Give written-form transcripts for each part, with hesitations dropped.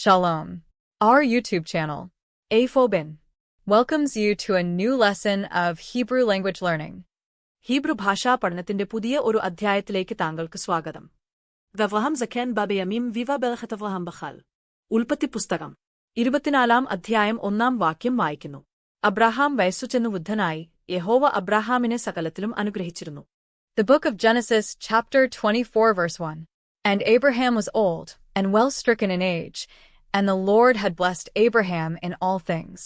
Shalom. Our YouTube channel, AFOBIN, welcomes you to a new lesson of Hebrew language learning. Hebrew ഭാഷാ പഠനത്തിന്റെ പുതിയ ഒരു അധ്യായത്തിലേക്ക് താങ്കൾക്ക് സ്വാഗതം. വവ്രഹാം സഖൻ ബബയമീം വിവ ബെൽഖത്ത് അവ്രഹാം ബഖാൽ. ഉൽപ്പത്തി പുസ്തകം 24 അധ്യായം 1 വാക്യം വായിക്കുന്നു. അബ്രാഹാം വയസ്സുചെന്നു വൃദ്ധനായി, യഹോവ അബ്രാഹാമിനെ സകലത്തിലും അനുഗ്രഹിച്ചിരുന്നു. The book of Genesis, chapter 24, verse 1. And Abraham was old, and well stricken in age, and the Lord had blessed Abraham in all things.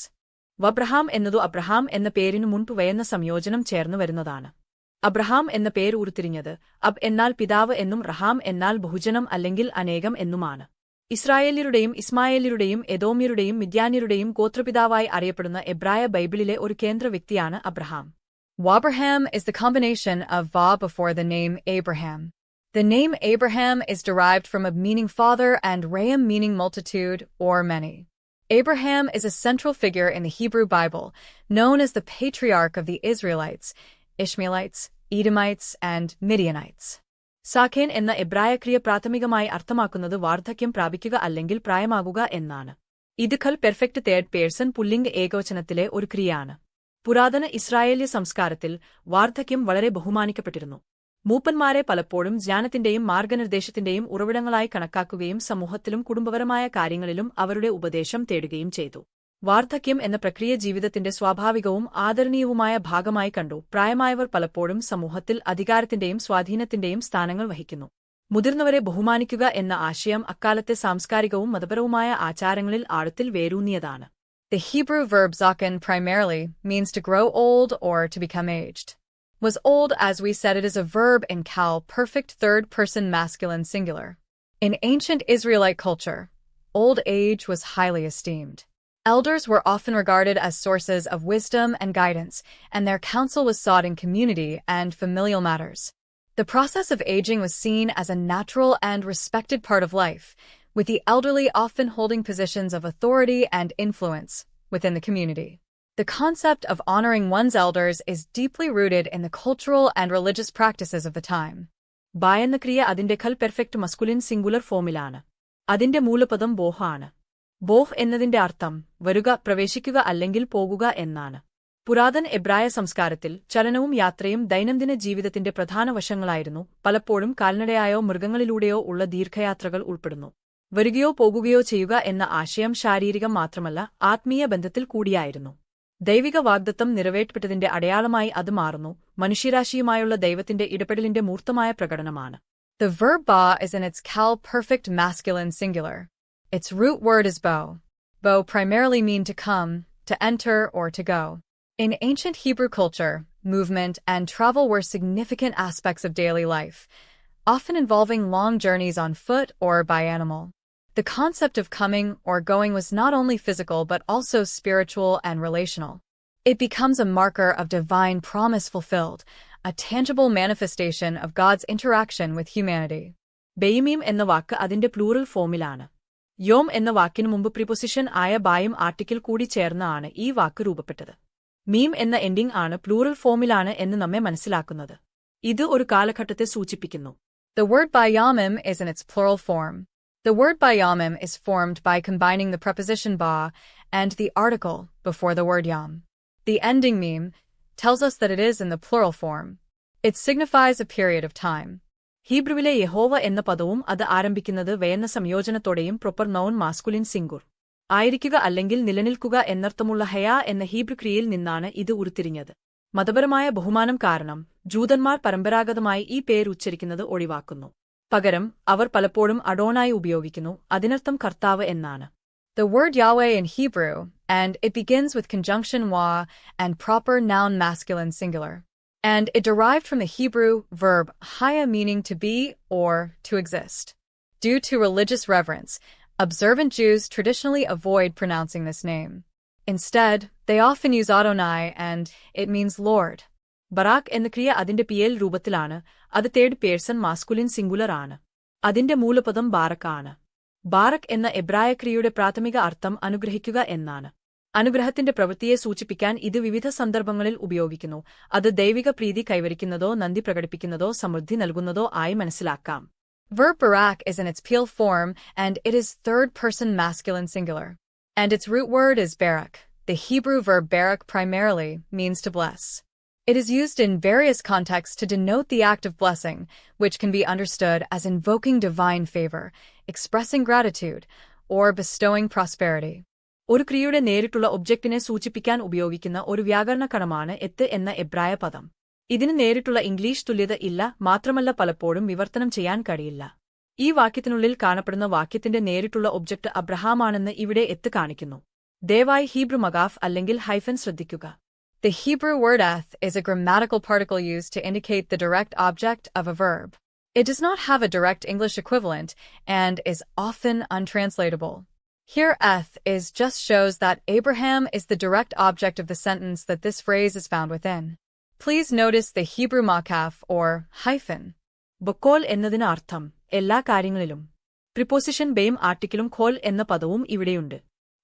വബ്രഹാം എന്നതു അബ്രഹാം എന്ന പേരിനു മുൻപ് വയെന്ന സംയോജനം ചേർന്നു വരുന്നതാണ്. അബ്രഹാം എന്ന പേര് ഉരുത്തിരിഞ്ഞത് അബ് എന്നാൽ പിതാവ് എന്നും റഹാം എന്നാൽ ബഹുജനം അല്ലെങ്കിൽ അനേകം എന്നുമാണ്. ഇസ്രായേല്യരുടെയും ഇസ്മായേല്യരുടെയും എദോമ്യരുടെയും മിദ്യാന്യരുടെയും ഗോത്രപിതാവായി അറിയപ്പെടുന്ന എബ്രായ ബൈബിളിലെ ഒരു കേന്ദ്ര വ്യക്തിയാണ് Abraham. Wabraham is the combination of Va before the name Abraham. The name Abraham is derived from a meaning father and Raham meaning multitude or many. Abraham is a central figure in the Hebrew Bible, known as the patriarch of the Israelites, Ishmaelites, Edomites, and Midianites. സാഖേൻ എന്ന എബ്രായ ക്രിയ പ്രാഥമികമായി അർത്ഥമാക്കുന്നത് വാർദ്ധക്യം പ്രാപിക്കുക അല്ലെങ്കിൽ പ്രായമാകുക എന്നാണ്. ഇത് ഖൽ പെർഫെക്റ്റ് തേർഡ് പേഴ്സൺ പുല്ലിംഗ് ഏകവചനത്തിലെ ഒരു ക്രിയയാണ്. പുരാതന ഇസ്രായേല്യ സംസ്കാരത്തിൽ വാർദ്ധക്യം വളരെ ബഹുമാനിക്കപ്പെട്ടിരുന്നു. മൂപ്പന്മാരെ പലപ്പോഴും ജ്ഞാനത്തിന്റെയും മാർഗനിർദ്ദേശത്തിന്റെയും ഉറവിടങ്ങളായി കണക്കാക്കുകയും സമൂഹത്തിലും കുടുംബപരമായ കാര്യങ്ങളിലും അവരുടെ ഉപദേശം തേടുകയും ചെയ്തു. വാർദ്ധക്യം എന്ന പ്രക്രിയ ജീവിതത്തിന്റെ സ്വാഭാവികവും ആദരണീയവുമായ ഭാഗമായി കണ്ടു. പ്രായമായവർ പലപ്പോഴും സമൂഹത്തിൽ അധികാരത്തിന്റെയും സ്വാധീനത്തിന്റെയും സ്ഥാനങ്ങൾ വഹിക്കുന്നു. മുതിർന്നവരെ ബഹുമാനിക്കുക എന്ന ആശയം അക്കാലത്തെ സാംസ്കാരികവും മതപരവുമായ ആചാരങ്ങളിൽ ആഴത്തിൽ വേരൂന്നിയതാണ്. The Hebrew verb zaken primarily means to grow old or to become aged. Was old, as we said, it is a verb in Kal, perfect third-person masculine singular. In ancient Israelite culture, old age was highly esteemed. Elders were often regarded as sources of wisdom and guidance, and their counsel was sought in community and familial matters. The process of aging was seen as a natural and respected part of life, with the elderly often holding positions of authority and influence within the community. The concept of honoring one's elders is deeply rooted in the cultural and religious practices of the time. ബ എന്ന ക്രിയ അതിന്റെ ഖൽ perfect masculine singular ഫോമിലാണ്. അതിന്റെ മൂലപദം ബോഹ് ആണ്. ബോഹ് എന്നതിന്റെ അർത്ഥം വരുക, പ്രവേശിക്കുക അല്ലെങ്കിൽ പോകുക എന്നാണ്. പുരാതന എബ്രായ സംസ്കാരത്തിൽ ചലനവും യാത്രയും ദൈനംദിന ജീവിതത്തിന്റെ പ്രധാന വശങ്ങളായിരുന്നു. പലപ്പോഴും കാൽനടയായോ മൃഗങ്ങളിലൂടെയോ ഉള്ള ദീർഘയാത്രകൾ ഉൾപ്പെടുന്നു. വരികയോ പോകുകയോ ചെയ്യുക എന്ന ആശയം ശാരീരികം മാത്രമല്ല, ആത്മീയ ബന്ധത്തിൽ കൂടിയായിരുന്നു. ദൈവിക വാഗ്ദത്തം നിറവേറ്റപ്പെട്ടതിന്റെ അടയാളമായി അത് മാറുന്നു. മനുഷ്യരാശിയുമായുള്ള ദൈവത്തിന്റെ ഇടപെടലിന്റെ മൂർത്തമായ പ്രകടനമാണ്. The verb ba is in its Kal perfect masculine singular. Its root word is bo. Bo primarily mean to come, to enter, or to go. In ancient Hebrew culture, movement and travel were significant aspects of daily life, often involving long journeys on foot or by animal. The concept of coming or going was not only physical but also spiritual and relational. It becomes a marker of divine promise fulfilled, a tangible manifestation of God's interaction with humanity. ബെയ്മീം എന്ന വാക്ക് അതിന്റെ plural ഫോമിലാണ്. യോം എന്ന വാക്കിനു മുമ്പ് preposition ആയ ബായും article കൂടി ചേർന്നാണ് ഈ വാക്ക് രൂപപ്പെട്ടത്. മീം എന്ന എൻഡിംഗ് ആണ് പ്ലൂറൽ ഫോമിലാണ് എന്ന് നമ്മെ മനസ്സിലാക്കുന്നത്. ഇത് ഒരു കാലഘട്ടത്തെ സൂചിപ്പിക്കുന്നു. The word bayamim is in its plural form. The word bayamim is formed by combining the preposition ba and the article before the word yam. The ending mim tells us that it is in the plural form. It signifies a period of time. ഹീബ്രുവിലെ യഹോവ എന്ന പദവും അത് ആരംഭിക്കുന്നത് വയെന്ന സംയോജനത്തോടെയും proper noun masculine സിംഗുർ ആയിരിക്കുക അല്ലെങ്കിൽ നിലനിൽക്കുക എന്നർത്ഥമുള്ള ഹയാ എന്ന ഹീബ്രു ക്രിയയിൽ നിന്നാണ് ഇത് ഉരുത്തിരിഞ്ഞത്. മതപരമായ ബഹുമാനം കാരണം ജൂതന്മാർ പരമ്പരാഗതമായി ഈ പേര് ഉച്ചരിക്കുന്നത് ഒഴിവാക്കുന്നു. പകരം അവർ പലപ്പോഴും അഡോണായി ഉപയോഗിക്കുന്നു. അതിനർത്ഥം കർത്താവ് എന്നാണ്. The word Yahweh in Hebrew, and it begins with conjunction wa and proper noun masculine singular. And it derived from the Hebrew verb haya meaning to be or to exist. Due to religious reverence, observant Jews traditionally avoid pronouncing this name. Instead, they often use Adonai and it means Lord. Barack എന്ന ക്രിയ അതിന്റെ പിയേൽ രൂപത്തിലാണ്. അത് third person masculine singular ആണ്. അതിന്റെ മൂലപദം Barack ആണ്. Barack എന്ന എബ്രായ ക്രിയയുടെ പ്രാഥമിക അർത്ഥം അനുഗ്രഹിക്കുക എന്നാണ്. അനുഗ്രഹത്തിന്റെ പ്രവൃത്തിയെ സൂചിപ്പിക്കാൻ ഇത് വിവിധ സന്ദർഭങ്ങളിൽ ഉപയോഗിക്കുന്നു. അത് ദൈവിക പ്രീതി കൈവരിക്കുന്നതോ നന്ദി പ്രകടിപ്പിക്കുന്നതോ സമൃദ്ധി നൽകുന്നതോ ആയി മനസ്സിലാക്കാം. Verb barak is in its Peel form, and it is third-person masculine singular. And its root word is barak. The Hebrew verb barak primarily means to bless. It is used in various contexts to denote the act of blessing, which can be understood as invoking divine favor, expressing gratitude, or bestowing prosperity. ഒരു ക്രിയയുടെ നേരിട്ടുള്ള ഒബ്ജക്റ്റിനെ സൂചിപ്പിക്കാൻ ഉപയോഗിക്കുന്ന ഒരു വ്യാകരണകണമാണ് എത്ത് എന്ന എബ്രായ പദം. ഇതിന് നേരിട്ടുള്ള ഇംഗ്ലീഷ് തുല്യത ഇല്ല, മാത്രമല്ല പലപ്പോഴും വിവർത്തനം ചെയ്യാൻ കഴിയില്ല. ഈ വാക്യത്തിനുള്ളിൽ കാണപ്പെടുന്ന വാക്യത്തിന്റെ നേരിട്ടുള്ള ഒബ്ജക്റ്റ് അബ്രഹാമാണെന്ന് ഇവിടെ എത്ത് കാണിക്കുന്നു. ദയവായി ഹീബ്രു മഗാഫ് അല്ലെങ്കിൽ ഹൈഫൻ ശ്രദ്ധിക്കുക. The Hebrew word eth is a grammatical particle used to indicate the direct object of a verb. It does not have a direct English equivalent and is often untranslatable. Here eth is just shows that Abraham is the direct object of the sentence that this phrase is found within. Please notice the Hebrew makaf or hyphen. ബക്കോൽ എന്നതിന് അർത്ഥം എല്ലാ കാര്യങ്ങളിലും. Preposition ബെയും ആർട്ടിക്കിളും ഖോൽ എന്ന പദവും ഇവിടെയുണ്ട്.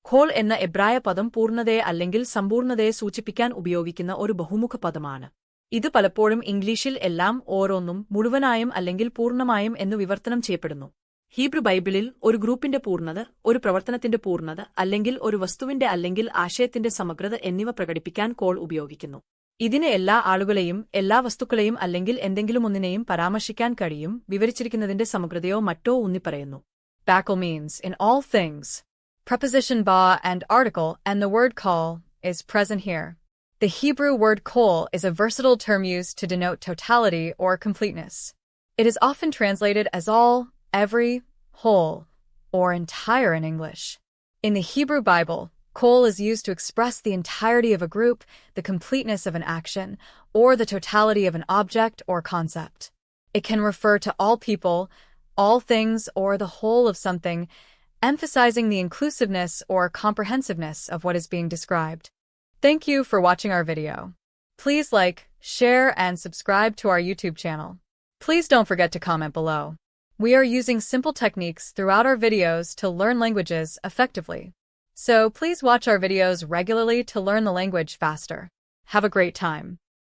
ഖോൾ എന്ന എബ്രായ പദം പൂർണ്ണതയെ അല്ലെങ്കിൽ സമ്പൂർണ്ണതയെ സൂചിപ്പിക്കാൻ ഉപയോഗിക്കുന്ന ഒരു ബഹുമുഖ പദമാണ്. ഇത് പലപ്പോഴും ഇംഗ്ലീഷിൽ എല്ലാം, ഓരോന്നും, മുഴുവനായും അല്ലെങ്കിൽ പൂർണ്ണമായും എന്നു വിവർത്തനം ചെയ്യപ്പെടുന്നു. ഹീബ്രു ബൈബിളിൽ ഒരു ഗ്രൂപ്പിന്റെ പൂർണ്ണത, ഒരു പ്രവർത്തനത്തിന്റെ പൂർണ്ണത, അല്ലെങ്കിൽ ഒരു വസ്തുവിന്റെ അല്ലെങ്കിൽ ആശയത്തിന്റെ സമഗ്രത എന്നിവ പ്രകടിപ്പിക്കാൻ കോൾ ഉപയോഗിക്കുന്നു. ഇതിന് എല്ലാ ആളുകളെയും, എല്ലാ വസ്തുക്കളെയും അല്ലെങ്കിൽ എന്തെങ്കിലുമൊന്നിനെയും പരാമർശിക്കാൻ കഴിയും, വിവരിച്ചിരിക്കുന്നതിന്റെ സമഗ്രതയോ മറ്റോ ഊന്നിപ്പറയുന്നു. Bakal means in all things. Preposition ba and article and the word kol is present here. The Hebrew word kol is a versatile term used to denote totality or completeness. It is often translated as all, every, whole, or entire in English. In the Hebrew Bible, kol is used to express the entirety of a group, the completeness of an action, or the totality of an object or concept. It can refer to all people, all things, or the whole of something, emphasizing the inclusiveness or comprehensiveness of what is being described. Thank you for watching our video. Please like, share, and subscribe to our YouTube channel. Please don't forget to comment below. We are using simple techniques throughout our videos to learn languages effectively. So please watch our videos regularly to learn the language faster. Have a great time.